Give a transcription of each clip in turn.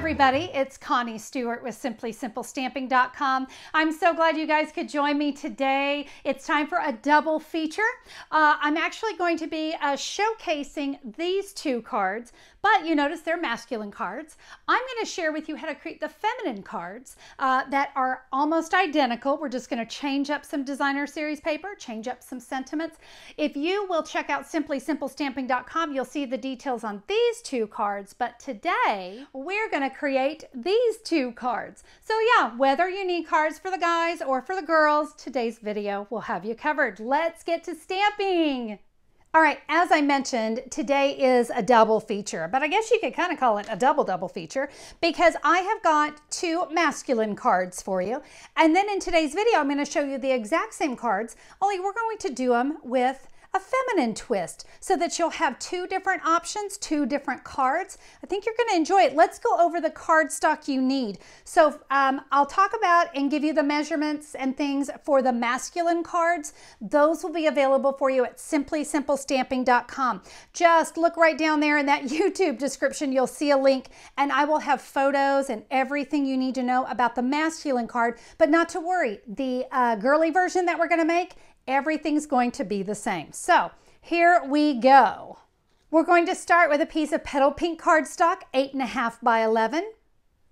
everybody, it's Connie Stewart with SimplySimpleStamping.com. I'm so glad you guys could join me today. It's time for a double feature. I'm actually going to be showcasing these two cards, but you notice they're masculine cards. I'm going to share with you how to create the feminine cards that are almost identical. We're just going to change up some designer series paper, change up some sentiments. If you will check out SimplySimpleStamping.com, you'll see the details on these two cards, but today we're going to create these two cards. So yeah, whether you need cards for the guys or for the girls, today's video will have you covered. Let's get to stamping. All right, as I mentioned, today is a double feature, but I guess you could kind of call it a double feature because I have got two masculine cards for you. And then in today's video, I'm going to show you the exact same cards, only we're going to do them with a feminine twist so that you'll have two different options, two different cards. I think you're going to enjoy it. Let's go over the card stock you need. So I'll talk about and give you the measurements and things for the masculine cards. Those will be available for you at SimplySimpleStamping.com. Just look right down there in that YouTube description. You'll see a link and I will have photos and everything you need to know about the masculine card, but not to worry. The girly version that we're going to make, everything's going to be the same. So here we go. We're going to start with a piece of Petal Pink cardstock, 8.5 by 11.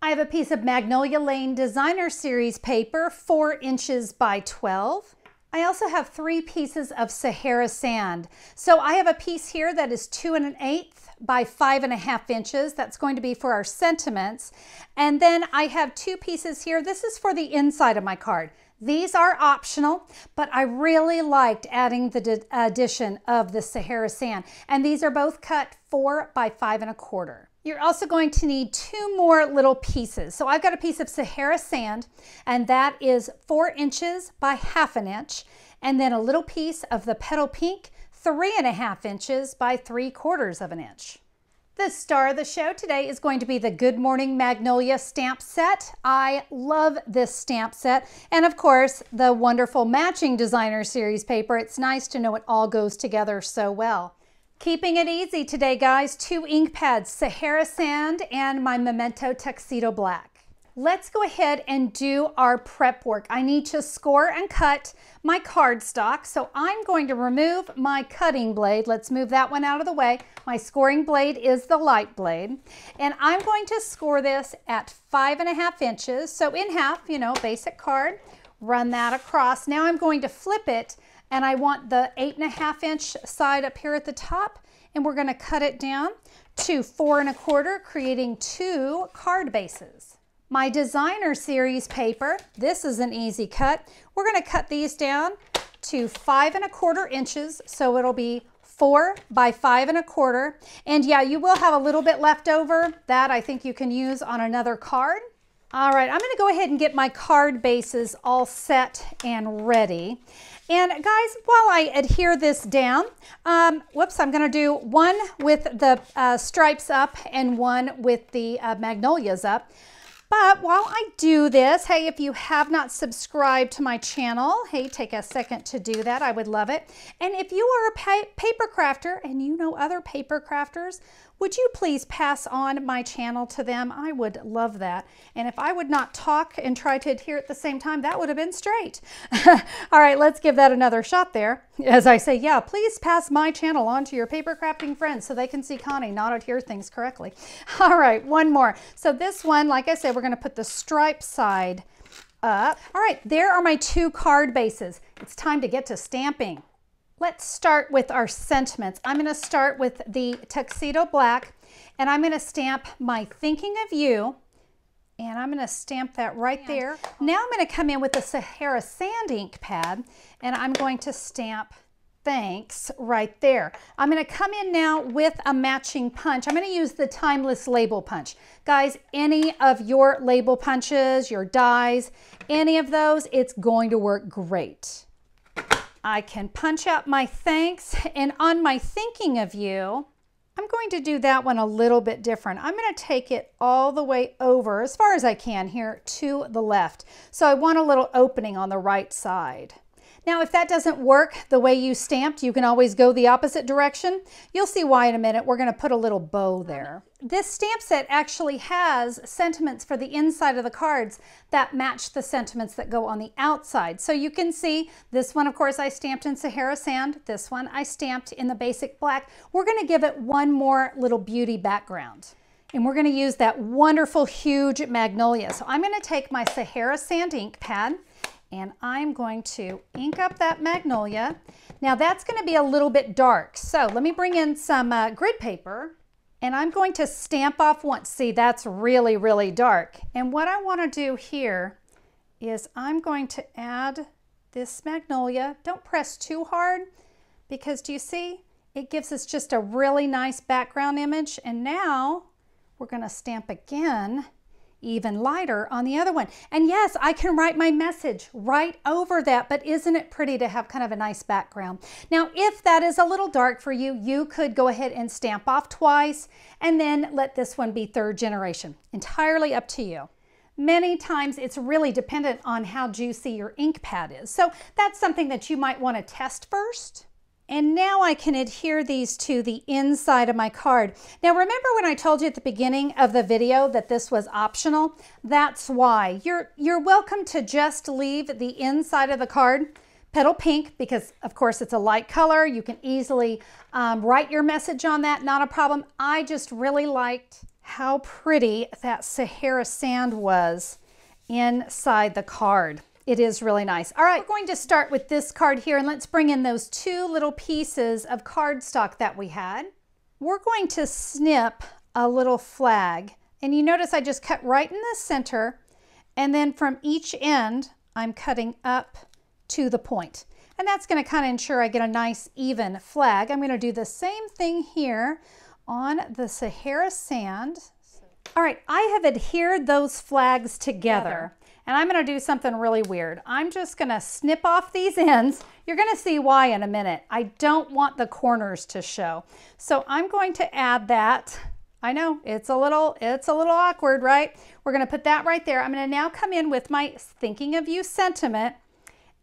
I have a piece of Magnolia Lane Designer Series paper, 4 inches by 12. I also have 3 pieces of Sahara Sand. So I have a piece here that is 2 1/8 by 5.5 inches. That's going to be for our sentiments. And then I have 2 pieces here. This is for the inside of my card. These are optional, but I really liked adding the addition of the Sahara Sand. And these are both cut 4 by 5 1/4. You're also going to need 2 more little pieces. So I've got a piece of Sahara Sand, and that is 4 inches by 1/2 inch. And then a little piece of the Petal Pink, 3.5 inches by 3/4 inch. The star of the show today is going to be the Good Morning Magnolia stamp set. I love this stamp set. And of course, the wonderful matching designer series paper. It's nice to know it all goes together so well. Keeping it easy today, guys. 2 ink pads, Sahara Sand and my Memento Tuxedo Black. Let's go ahead and do our prep work. I need to score and cut my cardstock. So I'm going to remove my cutting blade. Let's move that one out of the way. My scoring blade is the light blade. And I'm going to score this at 5.5 inches. So in half, you know, basic card. Run that across. Now I'm going to flip it and I want the 8.5 inch side up here at the top. And we're going to cut it down to 4 1/4, creating 2 card bases. My designer series paper, this is an easy cut. We're going to cut these down to 5 1/4 inches, so it'll be 4 by 5 1/4. And yeah, you will have a little bit left over. That I think you can use on another card. All right, I'm going to go ahead and get my card bases all set and ready. And guys, while I adhere this down, I'm going to do one with the stripes up and one with the magnolias up. But while I do this, hey, if you have not subscribed to my channel, hey, take a second to do that. I would love it. And if you are a paper crafter and you know other paper crafters, would you please pass on my channel to them? I would love that. And if I would not talk and try to adhere at the same time, that would have been straight. All right, let's give that another shot there. As I say, yeah, please pass my channel on to your paper crafting friends so they can see Connie not adhere things correctly. All right, one more. So this one, like I said, we're going to put the stripe side up. All right, there are my 2 card bases. It's time to get to stamping. Let's start with our sentiments. I'm going to start with the Tuxedo Black, and I'm going to stamp my Thinking of You, and I'm going to stamp that right there. Now I'm going to come in with the Sahara Sand ink pad, and I'm going to stamp Thanks right there. I'm going to come in now with a matching punch. I'm going to use the Timeless Label Punch. Guys, any of your label punches, your dies, any of those, it's going to work great. I can punch out my thanks, and on my Thinking of You, I'm going to do that one a little bit different. I'm going to take it all the way over as far as I can here to the left. So I want a little opening on the right side. Now, if that doesn't work the way you stamped, you can always go the opposite direction. You'll see why in a minute. We're going to put a little bow there. This stamp set actually has sentiments for the inside of the cards that match the sentiments that go on the outside. So you can see this one, of course, I stamped in Sahara Sand. This one I stamped in the basic black. We're going to give it one more little beauty background. And we're going to use that wonderful, huge magnolia. So I'm going to take my Sahara Sand ink pad, and I'm going to ink up that magnolia. Now that's going to be a little bit dark. So let me bring in some grid paper, and I'm going to stamp off once. See, that's really, really dark. And what I want to do here is I'm going to add this magnolia. Don't press too hard, because do you see? It gives us just a really nice background image. And now we're going to stamp again, even lighter on the other one. And yes, I can write my message right over that, but isn't it pretty to have kind of a nice background? Now, if that is a little dark for you, you could go ahead and stamp off twice and then let this one be third generation. Entirely up to you. Many times it's really dependent on how juicy your ink pad is. So that's something that you might want to test first. And now I can adhere these to the inside of my card. Now remember when I told you at the beginning of the video that this was optional? That's why. You're welcome to just leave the inside of the card petal pink, because of course it's a light color. You can easily write your message on that, not a problem. I just really liked how pretty that Sahara Sand was inside the card. It is really nice. All right, we're going to start with this card here, and let's bring in those two little pieces of cardstock that we had. We're going to snip a little flag, and you notice I just cut right in the center, and then from each end, I'm cutting up to the point. And that's going to kind of ensure I get a nice even flag. I'm going to do the same thing here on the Sahara Sand. All right, I have adhered those flags together. And I'm going to do something really weird. I'm just going to snip off these ends. You're going to see why in a minute. I don't want the corners to show. So I'm going to add that. I know it's a little awkward, right? We're going to put that right there. I'm going to now come in with my thinking of you sentiment.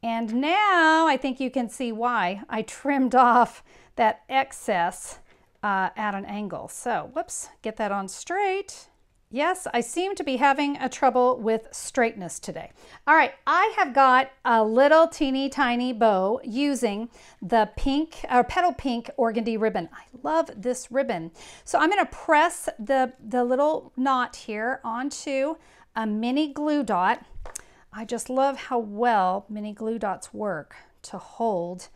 And now I think you can see why I trimmed off that excess at an angle. So, whoops, get that on straight. Yes, I seem to be having a trouble with straightness today. All right, I have got a little teeny tiny bow using the pink or petal pink organdy ribbon. I love this ribbon. So I'm going to press the little knot here onto a mini glue dot. I just love how well mini glue dots work to hold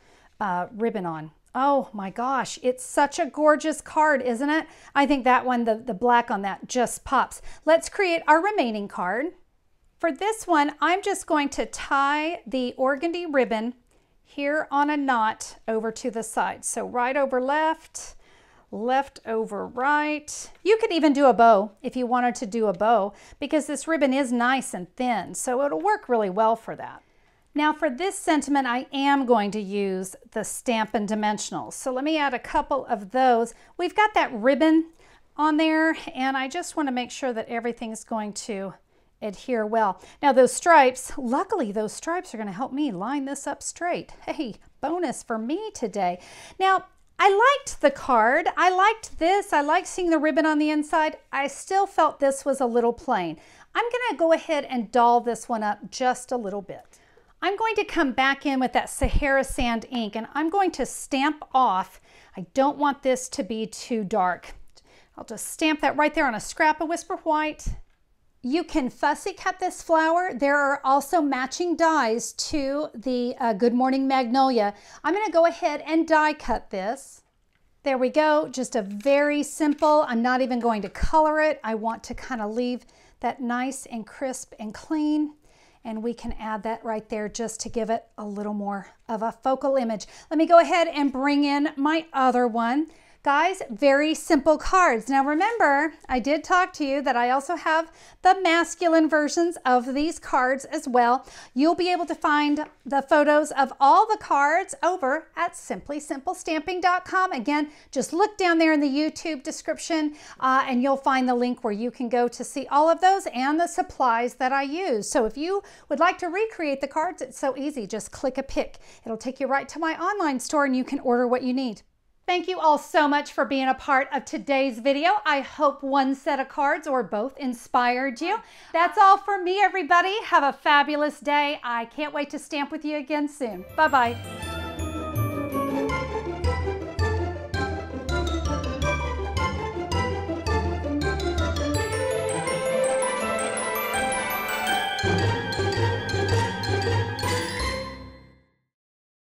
ribbon on. Oh my gosh, it's such a gorgeous card, isn't it? I think that one, the black on that just pops. Let's create our remaining card. For this one, I'm just going to tie the organdy ribbon here on a knot over to the side. So right over left, left over right. You could even do a bow if you wanted to do a bow, because this ribbon is nice and thin, so it'll work really well for that. Now for this sentiment, I am going to use the Stampin' Dimensionals. So let me add a couple of those. We've got that ribbon on there, and I just want to make sure that everything's going to adhere well. Now those stripes, luckily those stripes are going to help me line this up straight. Hey, bonus for me today. Now, I liked the card. I liked this. I liked seeing the ribbon on the inside. I still felt this was a little plain. I'm going to go ahead and doll this one up just a little bit. I'm going to come back in with that Sahara Sand ink, and I'm going to stamp off. I don't want this to be too dark. I'll just stamp that right there on a scrap of Whisper White. You can fussy cut this flower. There are also matching dies to the Good Morning Magnolia. I'm going to go ahead and die cut this. There we go, just a very simple, I'm not even going to color it. I want to kind of leave that nice and crisp and clean. And we can add that right there just to give it a little more of a focal image. Let me go ahead and bring in my other one. Guys, very simple cards. Now remember, I did talk to you that I also have the masculine versions of these cards as well. You'll be able to find the photos of all the cards over at simplysimplestamping.com. Again, just look down there in the YouTube description and you'll find the link where you can go to see all of those and the supplies that I use. So if you would like to recreate the cards, it's so easy. Just click a pick. It'll take you right to my online store and you can order what you need. Thank you all so much for being a part of today's video. I hope one set of cards or both inspired you. That's all for me, everybody. Have a fabulous day. I can't wait to stamp with you again soon. Bye-bye.